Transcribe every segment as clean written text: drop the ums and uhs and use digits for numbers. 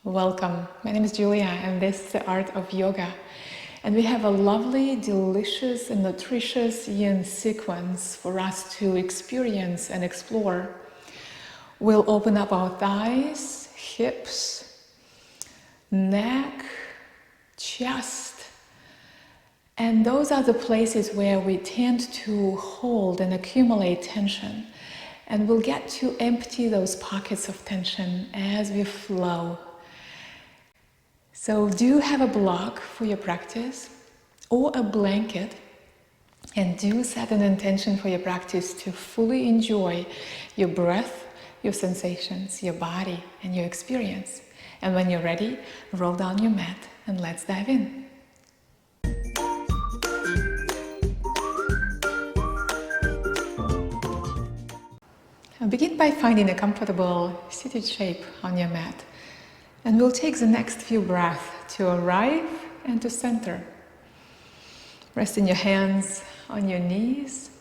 Welcome. My name is Julia and this is the Art of Yoga. And we have a lovely, delicious and nutritious yin sequence for us to experience and explore. We'll open up our thighs, hips, neck, chest. And those are the places where we tend to hold and accumulate tension. And we'll get to empty those pockets of tension as we flow. So do have a block for your practice or a blanket, and do set an intention for your practice to fully enjoy your breath, your sensations, your body, and your experience. And when you're ready, roll down your mat and let's dive in. And begin by finding a comfortable seated shape on your mat. And we'll take the next few breaths to arrive and to center. Resting your hands on your knees.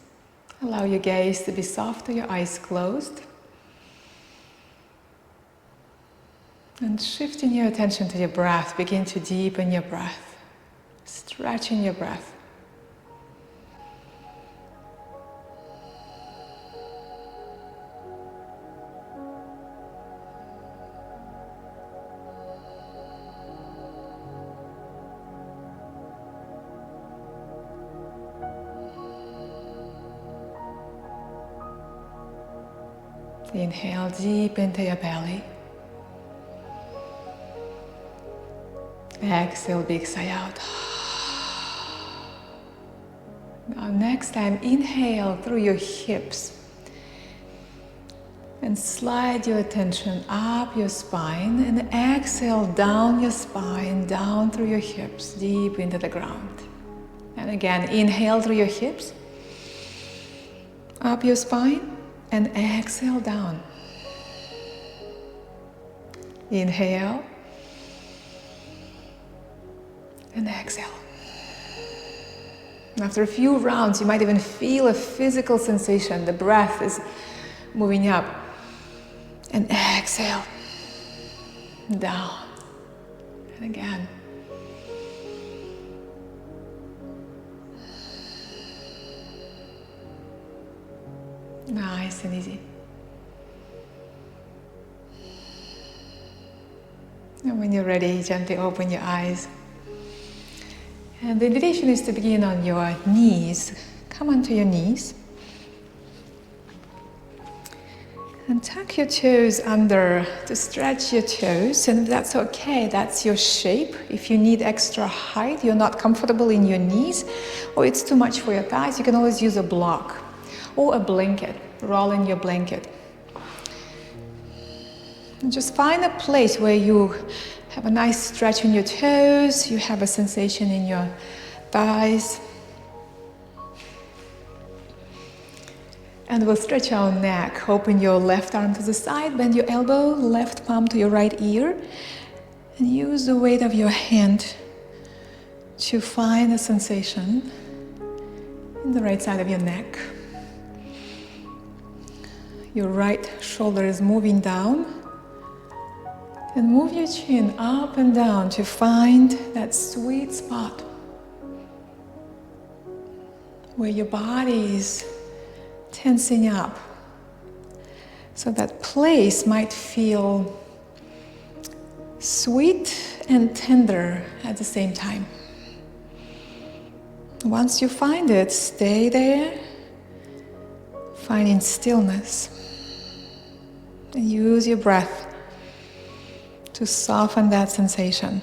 Allow your gaze to be soft, your eyes closed. And shifting your attention to your breath, begin to deepen your breath, stretching your breath. Inhale deep into your belly. Exhale, big sigh out. Now next time, inhale through your hips and slide your attention up your spine, and exhale down your spine, down through your hips, deep into the ground. And again, inhale through your hips, up your spine, and exhale down. Inhale and exhale. After a few rounds, you might even feel a physical sensation. The breath is moving up. And exhale down. And again. Nice and easy. And when you're ready, gently open your eyes. And the invitation is to begin on your knees. Come onto your knees. And tuck your toes under to stretch your toes. And if that's okay, that's your shape. If you need extra height, you're not comfortable in your knees, or it's too much for your thighs, you can always use a block or a blanket. Roll in your blanket. And just find a place where you have a nice stretch in your toes, you have a sensation in your thighs. And we'll stretch our neck. Open your left arm to the side, bend your elbow, left palm to your right ear, and use the weight of your hand to find a sensation in the right side of your neck. Your right shoulder is moving down, and move your chin up and down to find that sweet spot where your body is tensing up. So that place might feel sweet and tender at the same time. Once you find it, stay there, finding stillness. And use your breath to soften that sensation.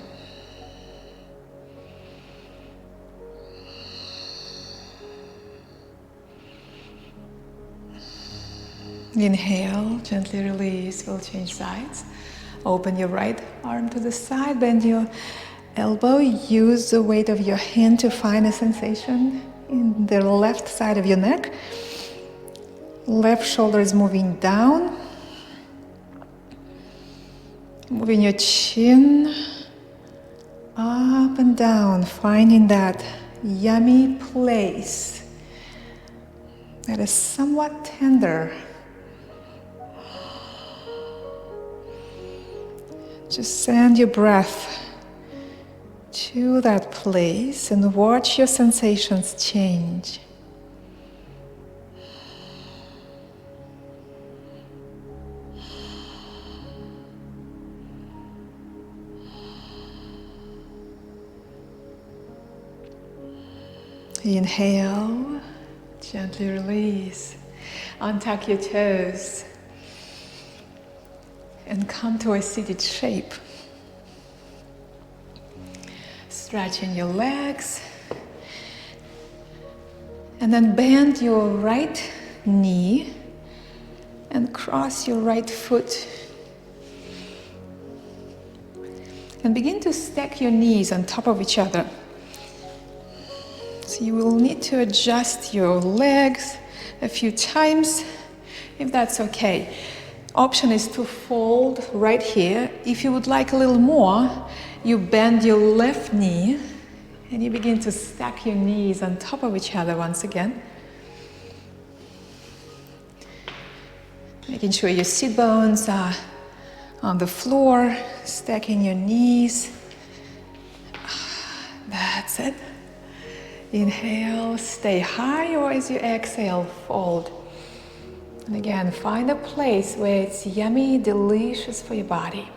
Inhale, gently release, we'll change sides. Open your right arm to the side, bend your elbow, use the weight of your hand to find a sensation in the left side of your neck. Left shoulder is moving down. Moving your chin up and down, finding that yummy place that is somewhat tender. Just send your breath to that place and watch your sensations change. Inhale, gently release. Untuck your toes and come to a seated shape. Stretching your legs. And then bend your right knee and cross your right foot. And begin to stack your knees on top of each other. So you will need to adjust your legs a few times, if that's okay. Option is to fold right here. If you would like a little more, you bend your left knee and you begin to stack your knees on top of each other once again. Making sure your sit bones are on the floor, stacking your knees. That's it. Inhale, stay high, or as you exhale, fold. And again, find a place where it's yummy, delicious for your body.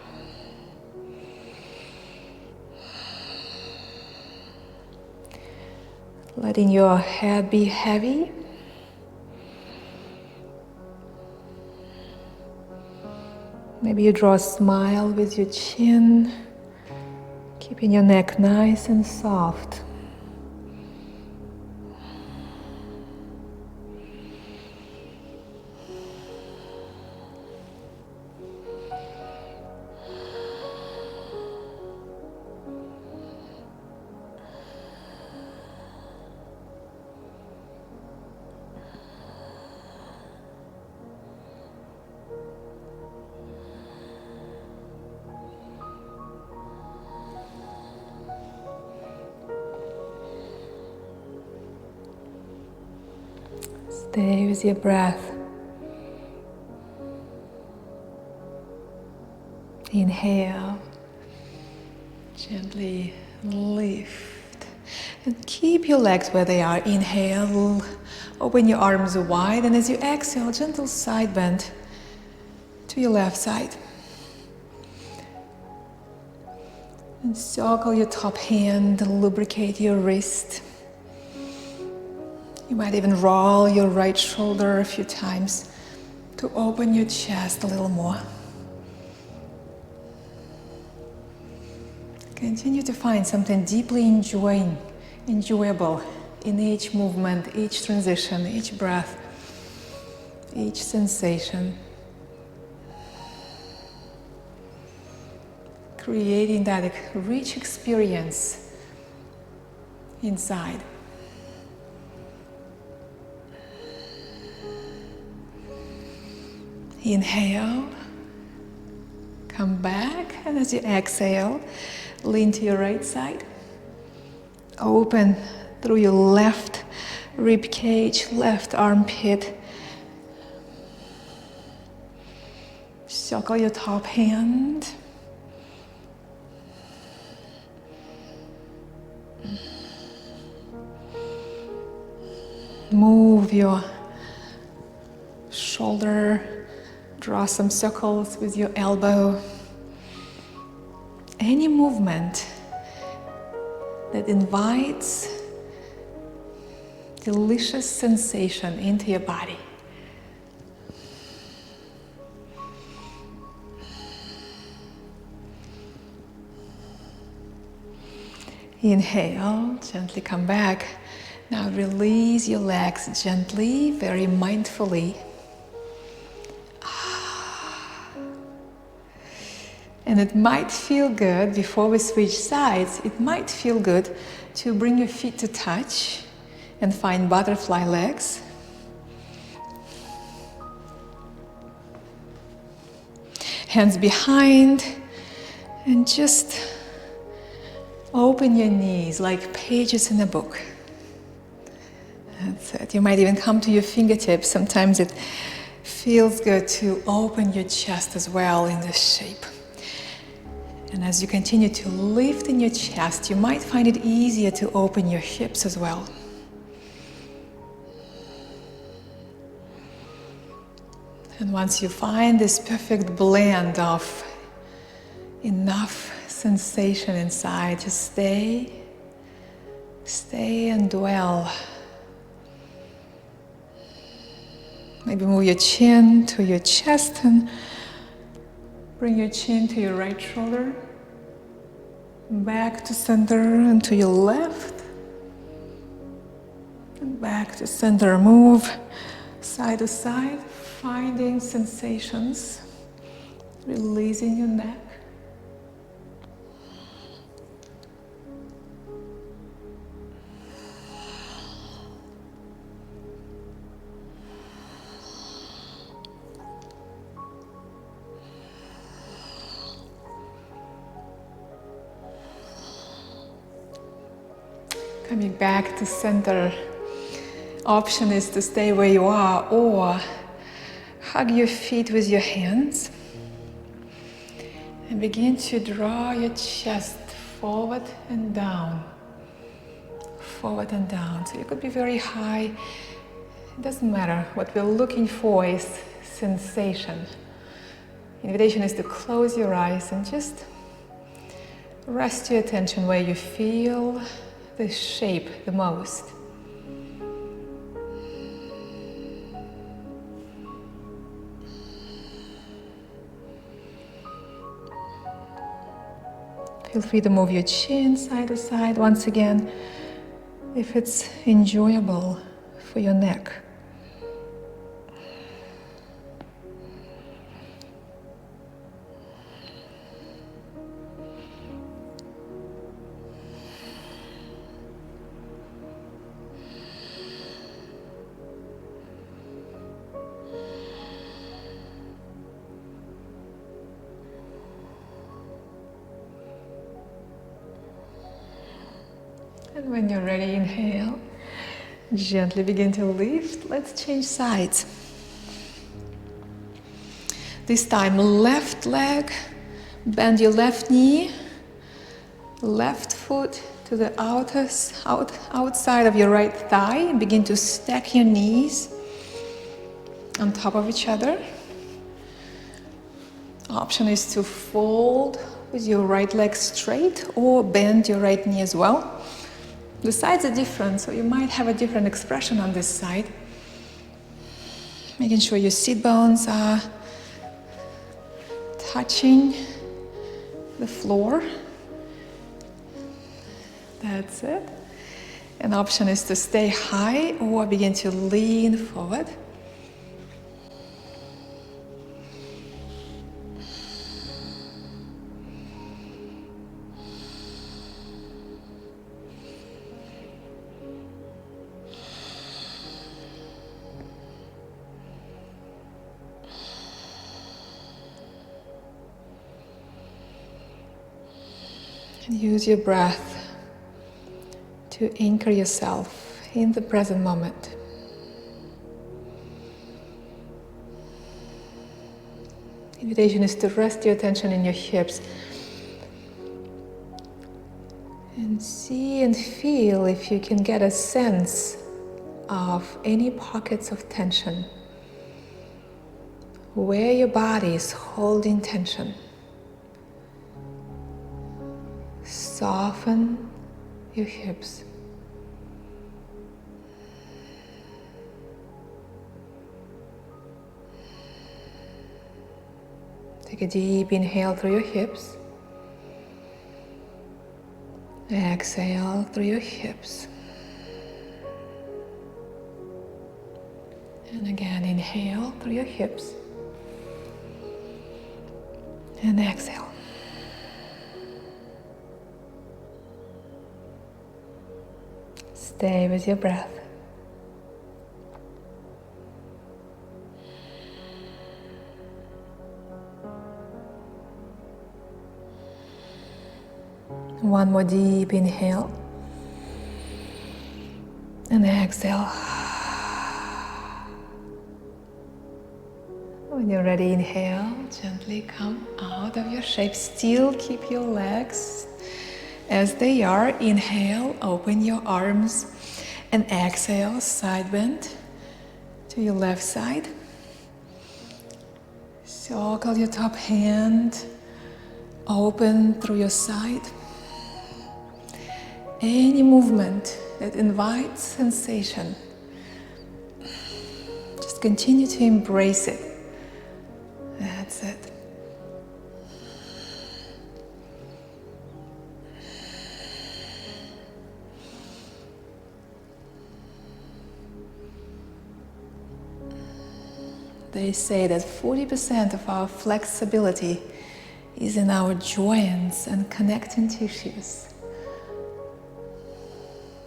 Letting your head be heavy. Maybe you draw a smile with your chin, keeping your neck nice and soft. Stay with your breath. Inhale, gently lift, and keep your legs where they are. Inhale, open your arms wide, and as you exhale, gentle side bend to your left side. And circle your top hand, lubricate your wrist. You might even roll your right shoulder a few times to open your chest a little more. Continue to find something deeply enjoyable in each movement, each transition, each breath, each sensation. Creating that rich experience inside. Inhale, come back, and as you exhale, lean to your right side. Open through your left rib cage, left armpit. Circle your top hand. Move your shoulder. Draw some circles with your elbow. Any movement that invites delicious sensation into your body. Inhale, gently come back. Now release your legs gently, very mindfully. And it might feel good, before we switch sides, it might feel good to bring your feet to touch and find butterfly legs. Hands behind, and just open your knees like pages in a book. That's it. You might even come to your fingertips. Sometimes it feels good to open your chest as well in this shape. And as you continue to lift in your chest, you might find it easier to open your hips as well. And once you find this perfect blend of enough sensation inside, just stay and dwell. Maybe move your chin to your chest and bring your chin to your right shoulder, back to center and to your left, and back to center. Move side to side, finding sensations, releasing your neck. Coming back to center. Option is to stay where you are or hug your feet with your hands and begin to draw your chest forward and down. Forward and down. So you could be very high. It doesn't matter. What we're looking for is sensation. Invitation is to close your eyes and just rest your attention where you feel the shape the most. Feel free to move your chin side to side once again if it's enjoyable for your neck. And when you're ready, inhale. Gently begin to lift. Let's change sides. This time, left leg, bend your left knee, left foot to the outside of your right thigh, and begin to stack your knees on top of each other. Option is to fold with your right leg straight or bend your right knee as well. The sides are different, so you might have a different expression on this side. Making sure your sit bones are touching the floor. That's it. An option is to stay high or begin to lean forward. And use your breath to anchor yourself in the present moment. Invitation is to rest your attention in your hips and see and feel if you can get a sense of any pockets of tension, where your body is holding tension. Soften your hips. Take a deep inhale through your hips. Exhale through your hips. And again, inhale through your hips. And exhale. Stay with your breath. One more deep inhale. And exhale. When you're ready, inhale, gently come out of your shape. Still keep your legs as they are. Inhale, open your arms, and exhale, side bend to your left side. Circle your top hand, open through your side. Any movement that invites sensation, just continue to embrace it. That's it. They say that 40% of our flexibility is in our joints and connecting tissues.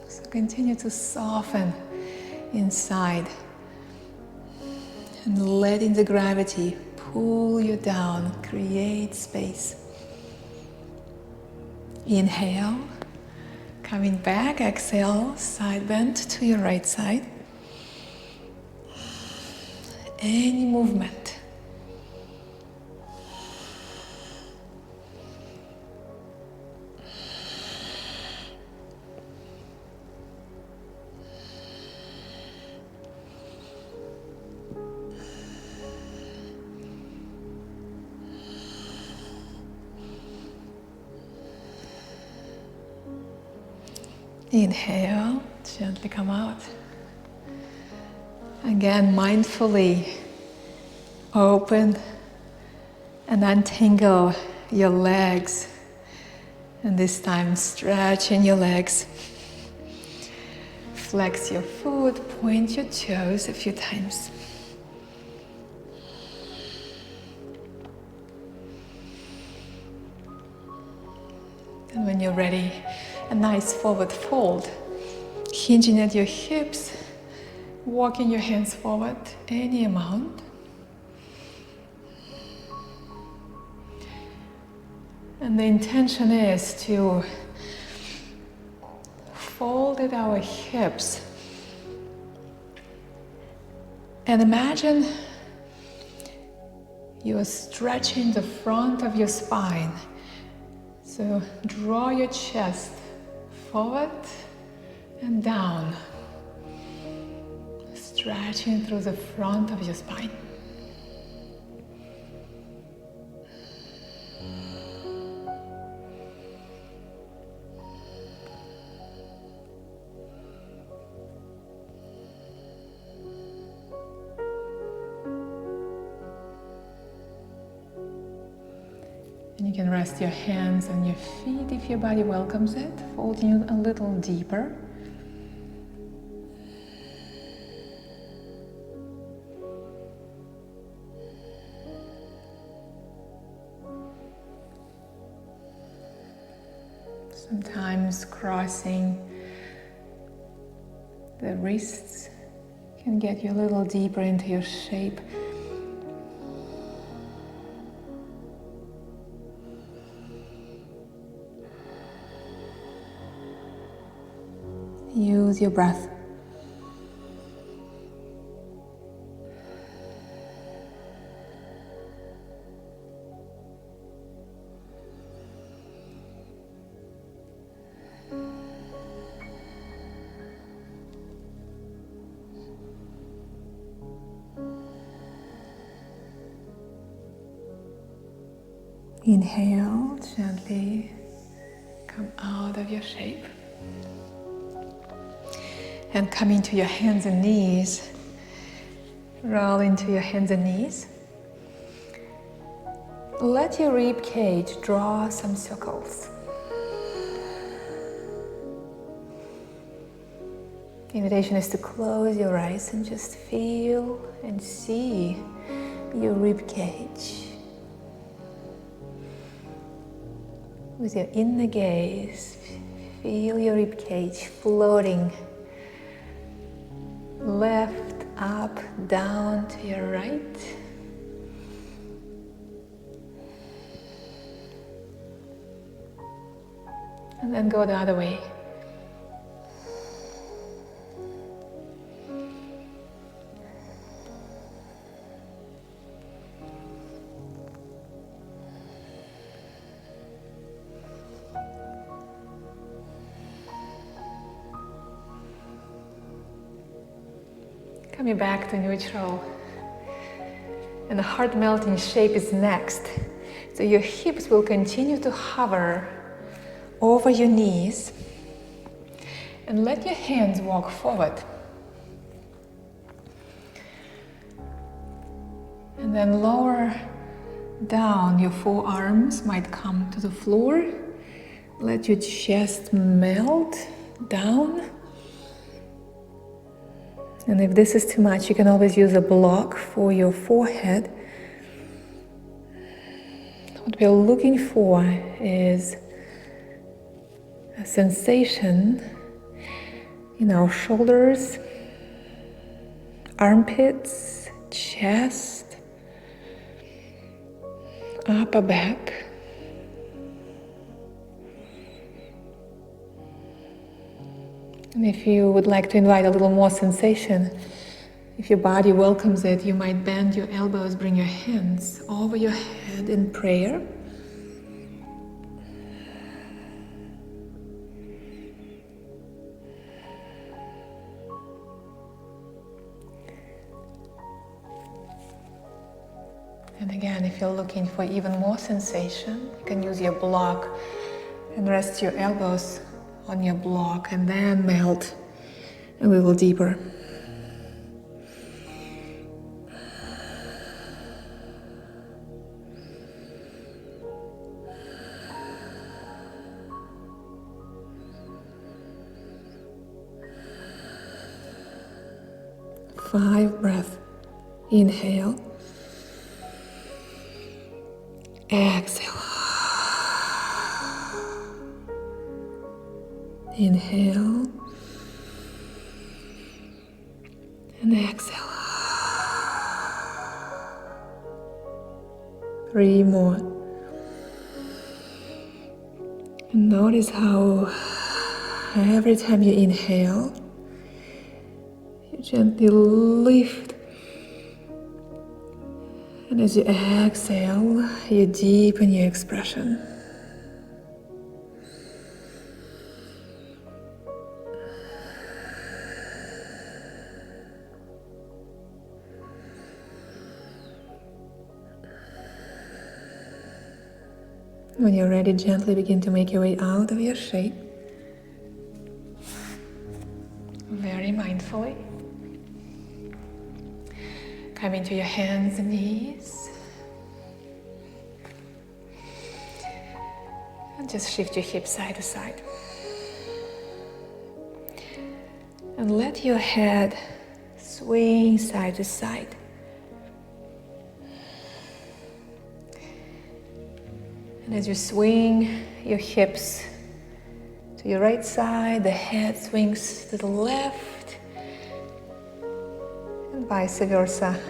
So continue to soften inside and letting the gravity pull you down, create space. Inhale, coming back, exhale, side bend to your right side. Any movement. Inhale, gently come out. Again, mindfully open and untangle your legs. And this time, stretching your legs. Flex your foot, point your toes a few times. And when you're ready, a nice forward fold, hinging at your hips, walking your hands forward any amount. And the intention is to fold at our hips and imagine you are stretching the front of your spine. So draw your chest forward and down, stretching through the front of your spine. And you can rest your hands on your feet if your body welcomes it, folding you a little deeper. Sometimes crossing the wrists can get you a little deeper into your shape. Use your breath. Inhale, gently come out of your shape. And come into your hands and knees. Roll into your hands and knees. Let your rib cage draw some circles. The invitation is to close your eyes and just feel and see your rib cage. With your inner gaze, feel your rib cage floating left, up, down to your right. And then go the other way. Coming back to neutral. And the heart melting shape is next. So your hips will continue to hover over your knees. And let your hands walk forward. And then lower down, your forearms might come to the floor. Let your chest melt down. And if this is too much, you can always use a block for your forehead. What we're looking for is a sensation in our shoulders, armpits, chest, upper back. And if you would like to invite a little more sensation, if your body welcomes it, you might bend your elbows, bring your hands over your head in prayer. And again, if you're looking for even more sensation, you can use your block and rest your elbows on your block and then melt a little deeper. Five breaths. Inhale. Exhale. Inhale. And exhale. 3 more. And notice how every time you inhale, you gently lift. And as you exhale, you deepen your expression. When you're ready, gently begin to make your way out of your shape. Very mindfully. Come into your hands and knees. And just shift your hips side to side. And let your head swing side to side. And as you swing your hips to your right side, the head swings to the left, and vice versa.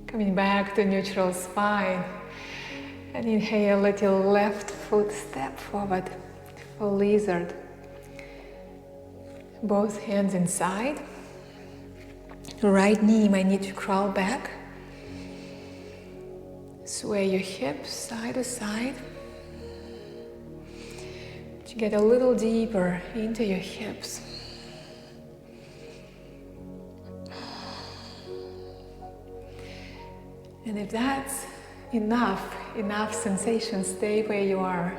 Coming back to neutral spine. And inhale, let your left foot step forward for lizard. Both hands inside. Right knee might need to crawl back. Sway your hips side to side. To get a little deeper into your hips. And if that's enough sensation, stay where you are.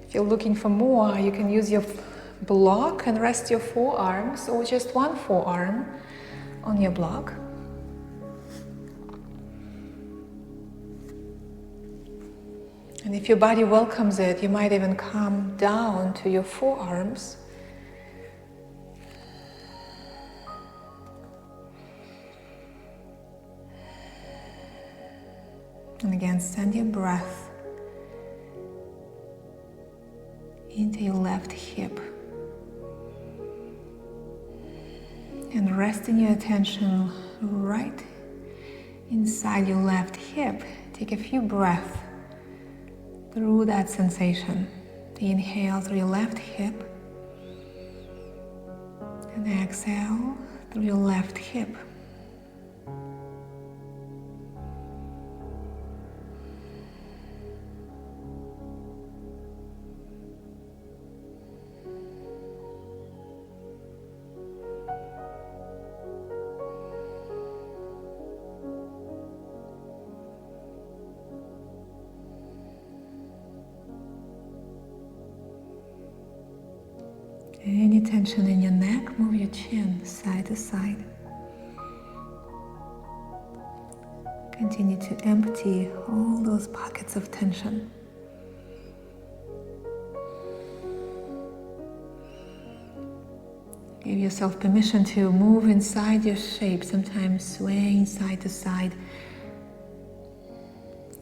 If you're looking for more, you can use your block and rest your forearms or just one forearm on your block. And if your body welcomes it, you might even come down to your forearms. And again, send your breath into your left hip. And resting your attention right inside your left hip. Take a few breaths through that sensation. Inhale through your left hip. And exhale through your left hip. Any tension in your neck, move your chin side to side. Continue to empty all those pockets of tension. Give yourself permission to move inside your shape, sometimes swaying side to side.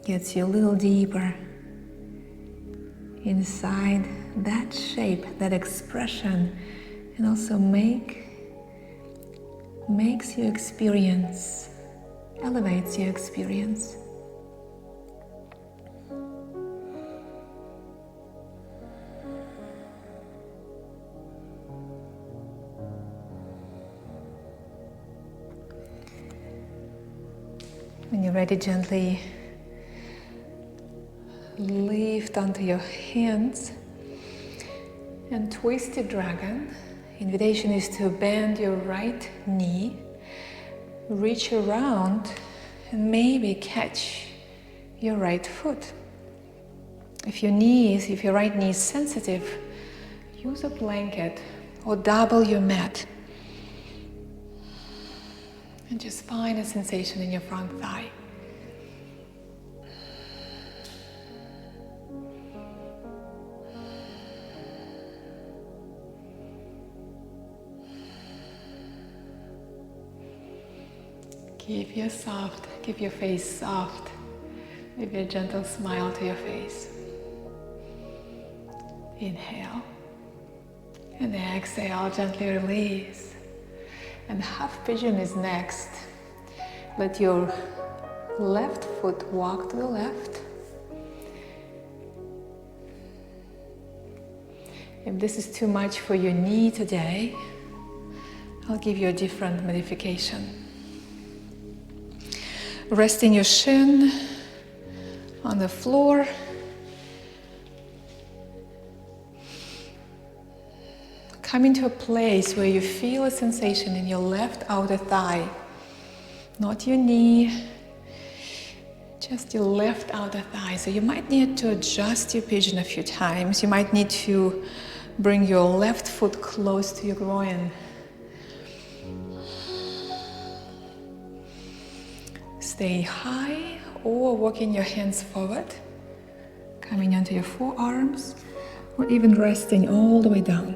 Gets you a little deeper inside that shape, that expression, and also makes your experience, elevates your experience. When you're ready, gently lift onto your hands and twisted dragon. Invitation is to bend your right knee, reach around, and maybe catch your right foot. If your right knee is sensitive, use a blanket or double your mat. And just find a sensation in your front thigh. Keep your face soft. Maybe a gentle smile to your face. Inhale. And exhale, gently release. And half pigeon is next. Let your left foot walk to the left. If this is too much for your knee today, I'll give you a different modification. Resting your shin on the floor. Come into a place where you feel a sensation in your left outer thigh. Not your knee, just your left outer thigh. So you might need to adjust your pigeon a few times. You might need to bring your left foot close to your groin. Stay high or walking your hands forward, coming onto your forearms, or even resting all the way down.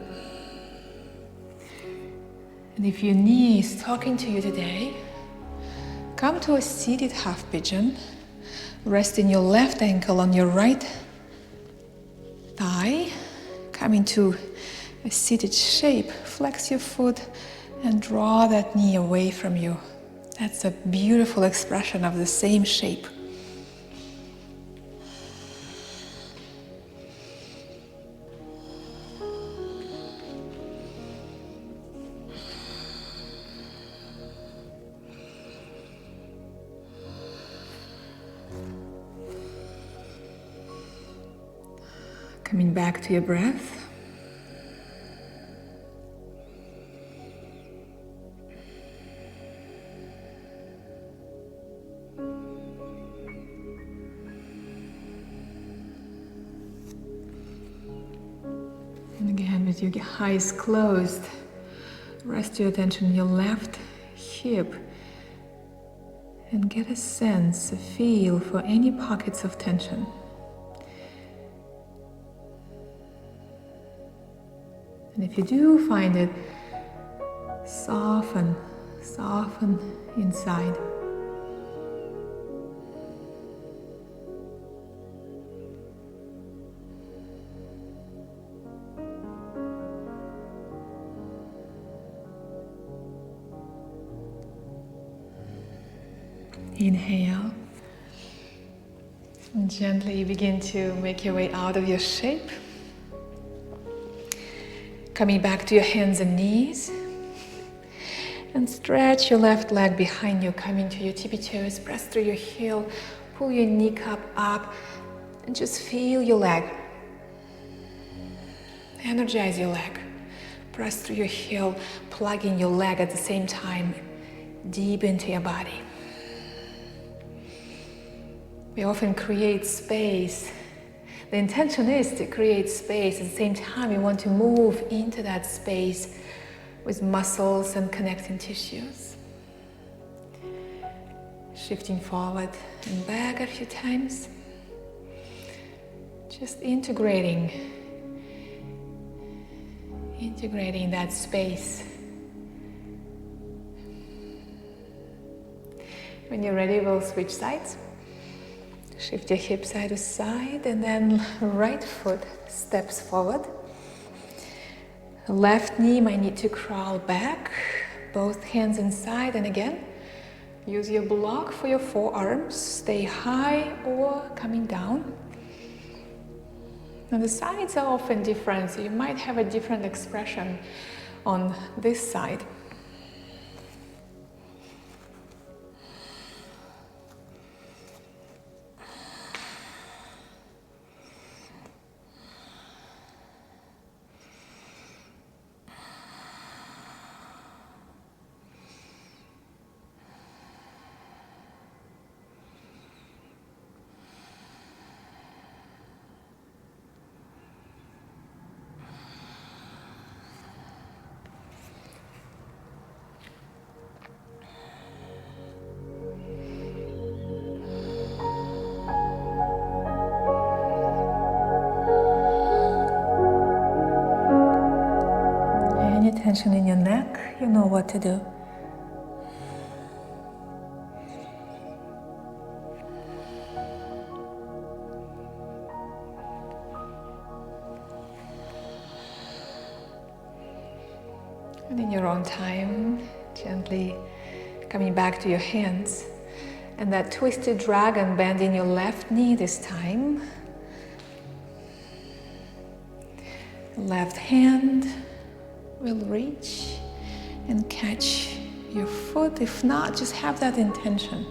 And if your knee is talking to you today, come to a seated half pigeon, resting your left ankle on your right thigh, come into a seated shape, flex your foot and draw that knee away from you. That's a beautiful expression of the same shape. Coming back to your breath. And again, with your eyes closed, rest your attention on your left hip and get a sense, a feel for any pockets of tension. And if you do find it, soften inside. Inhale. And gently begin to make your way out of your shape. Coming back to your hands and knees. And stretch your left leg behind you, coming to your tippy toes, press through your heel, pull your kneecap up, and just feel your leg. Energize your leg. Press through your heel, plugging your leg at the same time, deep into your body. We often create space. The intention is to create space. At the same time, we want to move into that space with muscles and connecting tissues. Shifting forward and back a few times. Just integrating that space. When you're ready, we'll switch sides. Shift your hip side to side, and then right foot steps forward. Left knee might need to crawl back, both hands inside, and again, use your block for your forearms. Stay high or coming down. Now the sides are often different, so you might have a different expression on this side. Tension in your neck, you know what to do. And in your own time, gently coming back to your hands. And that twisted dragon, bending your left knee this time. Left hand will reach and catch your foot. If not, just have that intention.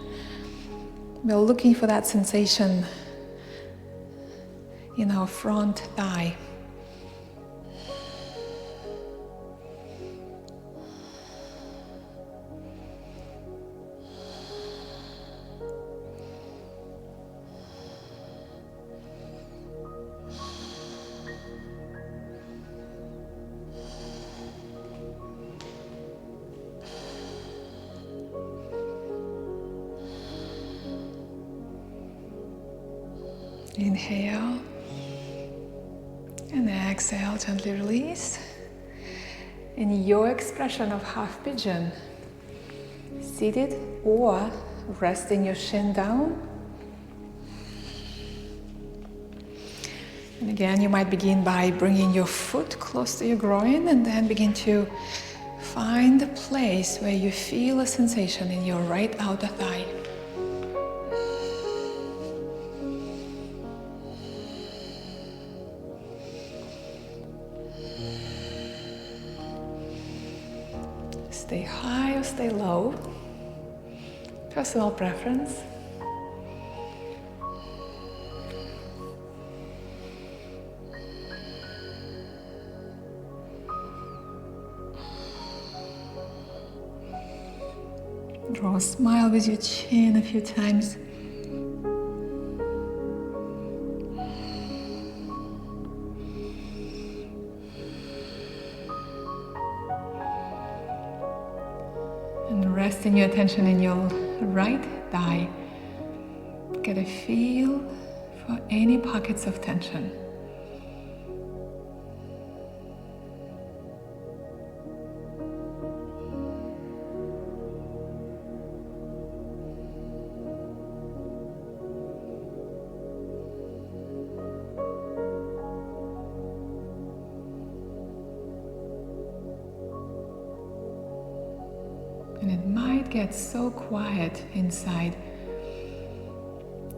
We're looking for that sensation in our front thigh. Inhale and exhale, gently release. In your expression of half pigeon, seated or resting your shin down. And again, you might begin by bringing your foot close to your groin and then begin to find a place where you feel a sensation in your right outer thigh. Stay high or stay low, personal preference. Draw a smile with your chin a few times. Resting your attention in your right thigh. Get a feel for any pockets of tension. And it might get so quiet inside.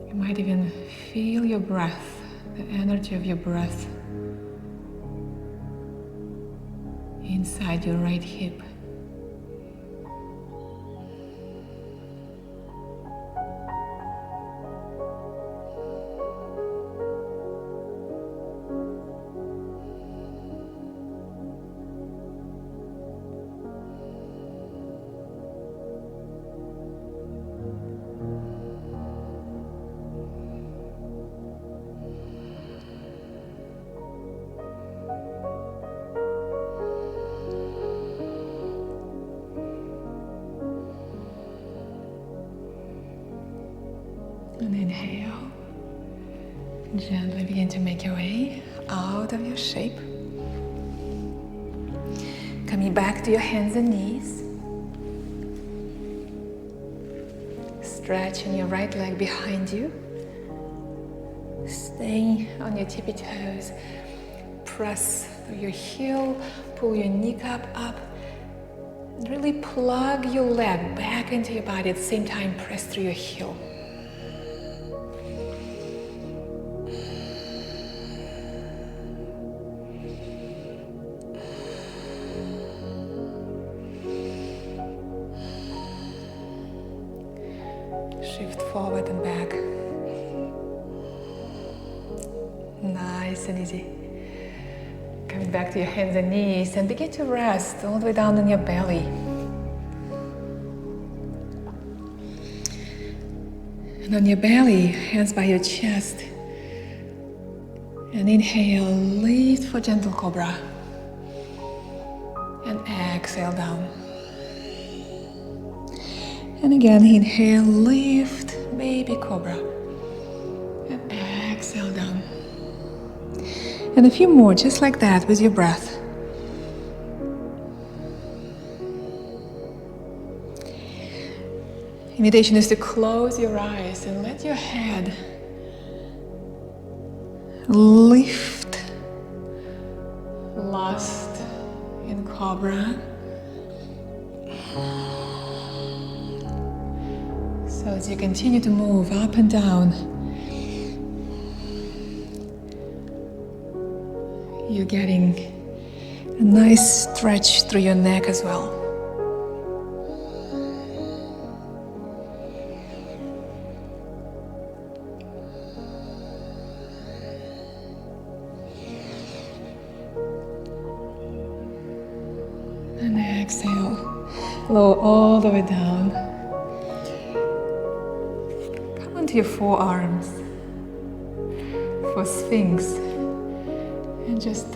You might even feel your breath, the energy of your breath inside your right hip. Inhale. Gently begin to make your way out of your shape. Coming back to your hands and knees. Stretching your right leg behind you. Staying on your tippy toes. Press through your heel, pull your kneecap up. And really plug your leg back into your body. At the same time, press through your heel. Shift forward and back. Nice and easy. Coming back to your hands and knees and begin to rest all the way down on your belly. And on your belly, hands by your chest. And inhale, lift for gentle cobra. And exhale down. And again, inhale, lift, baby cobra. And exhale down. And a few more, just like that, with your breath. Invitation is to close your eyes and let your head lift. Lost in cobra. So as you continue to move up and down, you're getting a nice stretch through your neck as well. And exhale, lower all the way down. Come onto your forearms for Sphinx. And just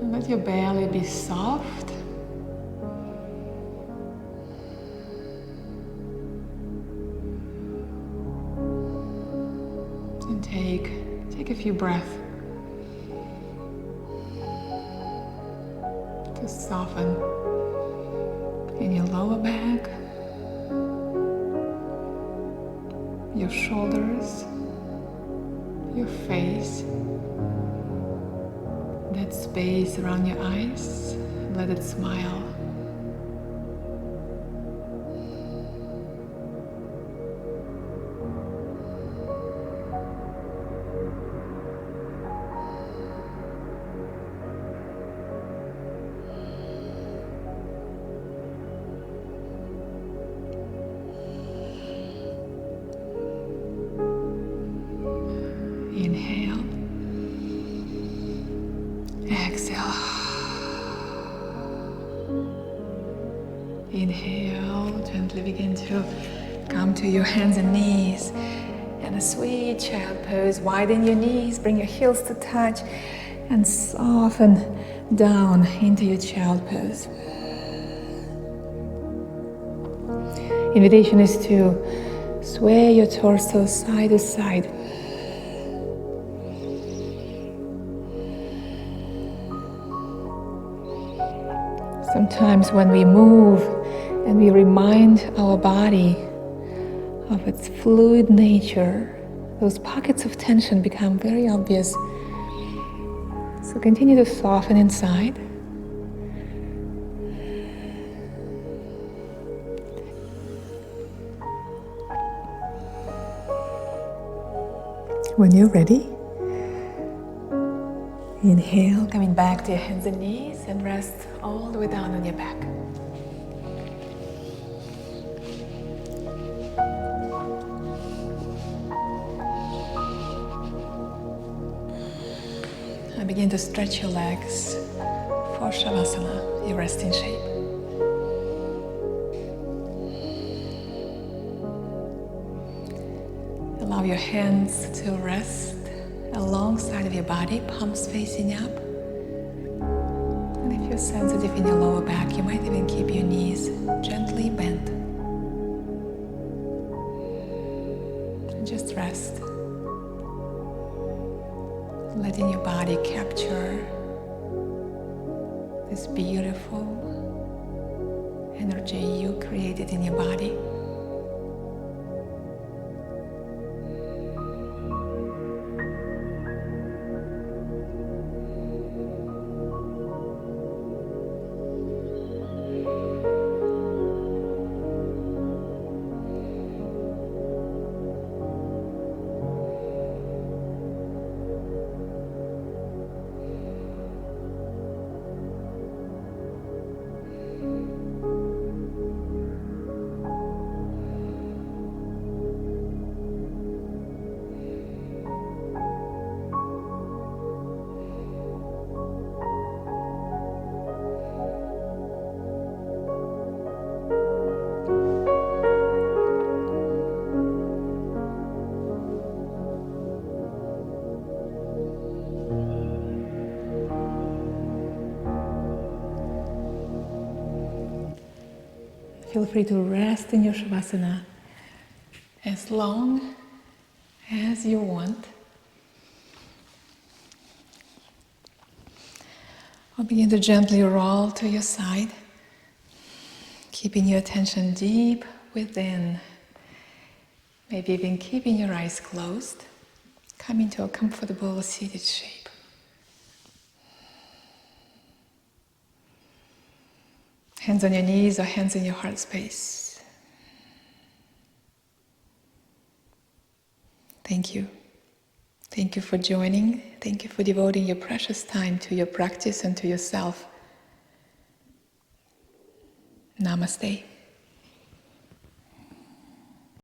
let your belly be soft. And take a few breaths to soften in your lower back, your shoulders, your face, that space around your eyes, let it smile. Inhale. Exhale. Inhale. Gently begin to come to your hands and knees. And a sweet child pose. Widen your knees. Bring your heels to touch. And soften down into your child pose. Invitation is to sway your torso side to side. Sometimes when we move and we remind our body of its fluid nature, those pockets of tension become very obvious. So continue to soften inside. When you're ready, inhale, coming back to your hands and knees and rest all the way down on your back. And begin to stretch your legs for Shavasana, your resting shape. Allow your hands to rest alongside of your body, palms facing up. And if you're sensitive in your lower back, you might even keep your knees gently bent. rest. Letting your body capture this beautiful energy you created in your body. Feel free to rest in your Shavasana as long as you want. Or begin to gently roll to your side, keeping your attention deep within. Maybe even keeping your eyes closed. Come into a comfortable seated shape. Hands on your knees or hands in your heart space. Thank you. Thank you for joining. Thank you for devoting your precious time to your practice and to yourself. Namaste.